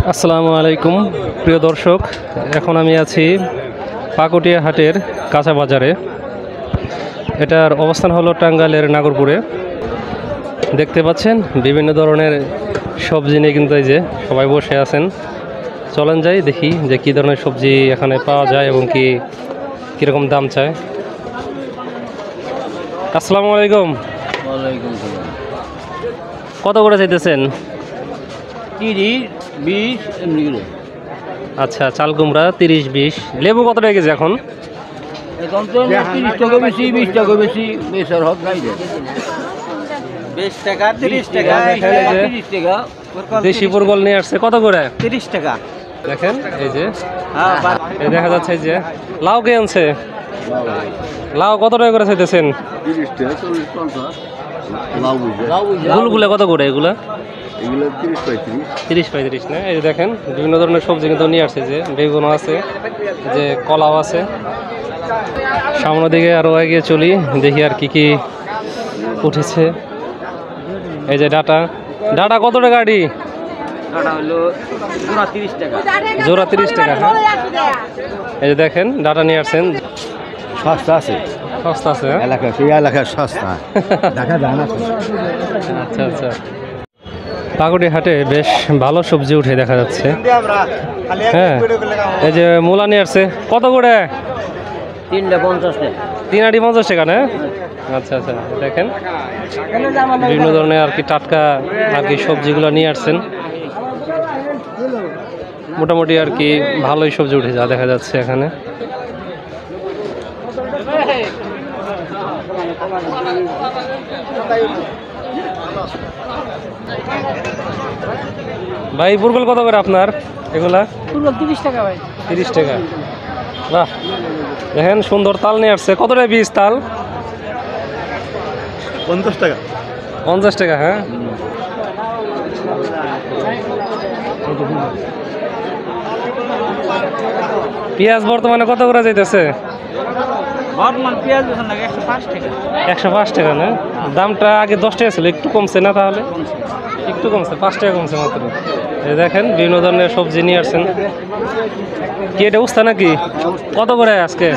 আসসালামু আলাইকুম প্রিয় দর্শক, এখন আমি আছি পাকুটিয়া হাটের কাঁচা বাজারে। এটার অবস্থান হলো টাঙ্গাইলের নাগরপুরে। দেখতে পাচ্ছেন বিভিন্ন ধরনের সবজি নিয়ে কিন্তু এই যে সবাই বসে আছেন। চলেন যাই দেখি যে কী ধরনের সবজি এখানে পাওয়া যায় এবং কীরকম দাম চায়। আসসালামু আলাইকুম। কত করে চাইতেছেন? 30-20 এমনি কিলো। আচ্ছা, চাল কুমড়া 30-20। লেবু কত টাকা কেজি এখন? এখন তো 30 টাকা বেশি, 20 টাকা বেশি, বেচার হক নাই রে। 20 টাকা 30 টাকা 30 টাকা। দেশি পুরগল নিয়ে আসছে কত করে? 30 টাকা। দেখেন এই যে হ্যাঁ, এই দেখা যাচ্ছে যে লাউ কে আনছে। লাউ কত টাকা করে চাইতেছেন? 30 টাকা 40-50 লাউ বুঝে। ফুলগুলো কত করে এগুলা? এগুলো 30-35। 30-35 না? এই যে দেখেন বিভিন্ন ধরনের সবজি কিন্তু নিয়ে আসছে, যে বেগুন আছে, যে কলাও আছে। সামনের দিকে আরও এগিয়ে চলি, দেখি আর কি উঠেছে। এই যে ডাটা কত টাকা গাড়ি? ওটা হলো জোড়া 30 টাকা। জোড়া 30 টাকা। হ্যাঁ, এই যে দেখেন ডাটা নিয়ে আসছেন। সস্তা আছে, সস্তা আছে। এলাকা সেই এলাকার সস্তা দেখা যায় না। আচ্ছা আচ্ছা, পাকুড়িয়া হাটে বেশ ভালো সবজি উঠে দেখা যাচ্ছে। হ্যাঁ, এই যে মূলা নিয়ে আসছে কত করে? 350 টাকা। 350 টাকা না? আচ্ছা আচ্ছা, দেখেন বিভিন্ন ধরনের আর কি টাটকা আর কি সবজিগুলো নিয়ে আসছেন। মোটামুটি আর কি ভালোই সবজি উঠে যা দেখা যাচ্ছে এখানে। ভাই পুরগল কত করে আপনার এগুলা? পুরো 30 টাকা ভাই। 30 টাকা। বাহ, দেখেন সুন্দর তাল নিয়ে আসছে। কত টাকা বীজ তাল? 50 টাকা। 50 টাকা। হ্যাঁ, পেঁয়াজ বর্তমানে কত করে যাইতেছে? বর্তমান পেঁয়াজ বেচন লাগে 105 টাকা। 105 টাকা না? দামটা আগে 10 টাকা ছিল, একটু কমছে না? তাহলে একটু কমছে, 5 টাকা কমছে মাত্র। এই দেখেন বিভিন্ন ধরনের সবজি নিয়ে আসছেন। কি এটা উস্তা নাকি? কত করে আজকে?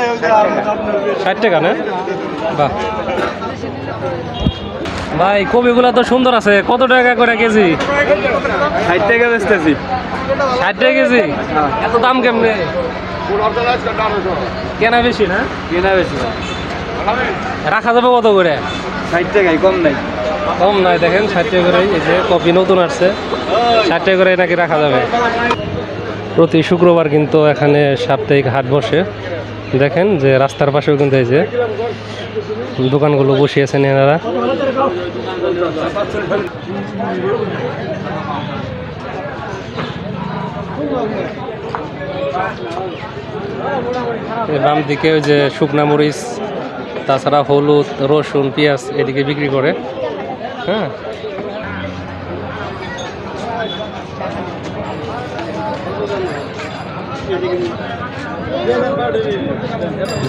60 টাকা না? বাহ ভাই, কবিগুলা তো সুন্দর আছে। কত টাকা করে কেজি? 60 টাকা বেচতেছি। 60 টাকা কেজি? এত দাম কেমনে? কেনা বেশি না? কেনা বেশি। রাখা যাবে কত করে? 60 টাকাই, কম নাই। কম নয়, দেখেন 60 টাকা করে। এই যে কপি নতুন আসছে, 60 টাকা করে নাকি রাখা যাবে। প্রতি শুক্রবার কিন্তু এখানে সাপ্তাহিক হাট বসে। দেখেন যে রাস্তার পাশেও কিন্তু এই যে দোকানগুলো বসিয়েছেন এনারা। বাম দিকে ওই যে শুকনা মরিচ, তাছাড়া হলুদ, রসুন, পেঁয়াজ এদিকে বিক্রি করে। হ্যাঁ,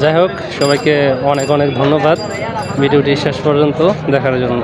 যাই হোক, সবাইকে অনেক অনেক ধন্যবাদ ভিডিওটি শেষ পর্যন্ত দেখার জন্য।